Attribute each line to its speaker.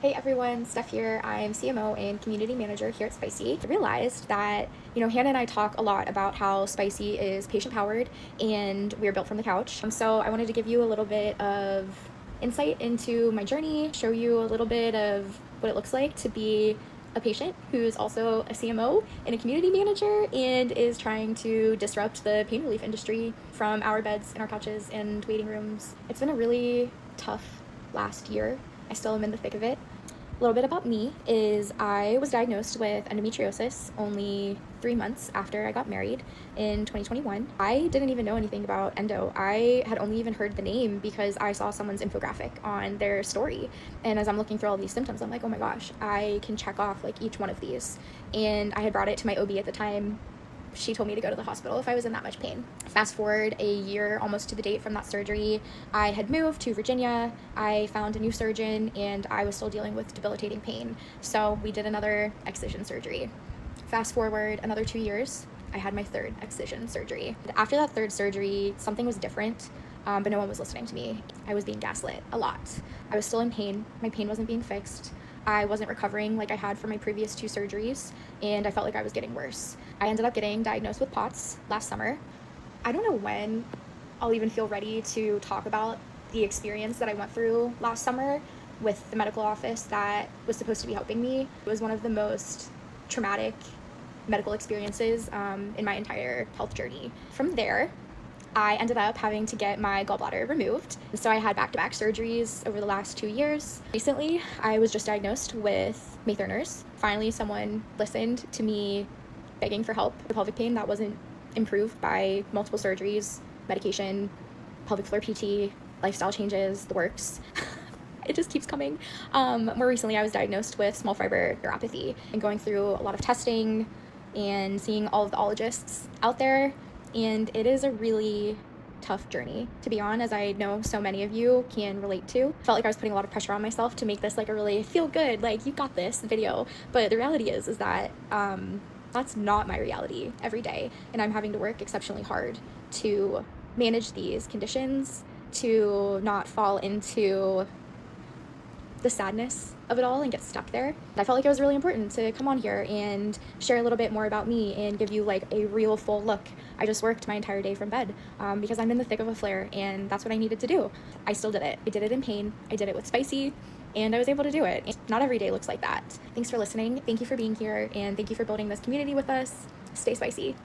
Speaker 1: Hey everyone, Steph here. I'm CMO and Community Manager here at Spicey. I realized that, Hannah and I talk a lot about how Spicey is patient-powered and we're built from the couch. So I wanted to give you a little bit of insight into my journey, show you a little bit of what it looks like to be a patient who's also a CMO and a community manager and is trying to disrupt the pain relief industry from our beds and our couches and waiting rooms. It's been a really tough last year. I still am in the thick of it. A little bit about me is I was diagnosed with endometriosis only 3 months after I got married in 2021. I didn't even know anything about endo. I had only even heard the name because I saw someone's infographic on their story. And as I'm looking through all these symptoms, I'm like, oh my gosh, I can check off like each one of these. And I had brought it to my OB at the time. She told me to go to the hospital if I was in that much pain. Fast forward a year almost to the date from that surgery, I had moved to Virginia. I found a new surgeon and I was still dealing with debilitating pain. So we did another excision surgery. Fast forward another 2 years, I had my third excision surgery. After that third surgery, something was different, but no one was listening to me. I was being gaslit a lot. I was still in pain. My pain wasn't being fixed. I wasn't recovering like I had from my previous 2 surgeries, and I felt like I was getting worse. I ended up getting diagnosed with POTS last summer. I don't know when I'll even feel ready to talk about the experience that I went through last summer with the medical office that was supposed to be helping me. It was one of the most traumatic medical experiences in my entire health journey. From there, I ended up having to get my gallbladder removed. So I had back-to-back surgeries over the last 2 years. Recently, I was just diagnosed with May Thurner's. Finally, someone listened to me begging for help for pelvic pain that wasn't improved by multiple surgeries, medication, pelvic floor PT, lifestyle changes, the works. It just keeps coming. More recently, I was diagnosed with small fiber neuropathy and going through a lot of testing and seeing all of the ologists out there. And it is a really tough journey to be on, as I know so many of you can relate to. Felt like I was putting a lot of pressure on myself to make this like a really feel good, like you got this video. But the reality is that that's not my reality every day. And I'm having to work exceptionally hard to manage these conditions, to not fall into the sadness of it all and get stuck there. I felt like it was really important to come on here and share a little bit more about me and give you like a real full look. I just worked my entire day from bed because I'm in the thick of a flare, and that's what I needed to do. I still did it. I did it in pain. I did it with Spicey, and I was able to do it. Not every day looks like that. Thanks for listening. Thank you for being here, and thank you for building this community with us. Stay spicy.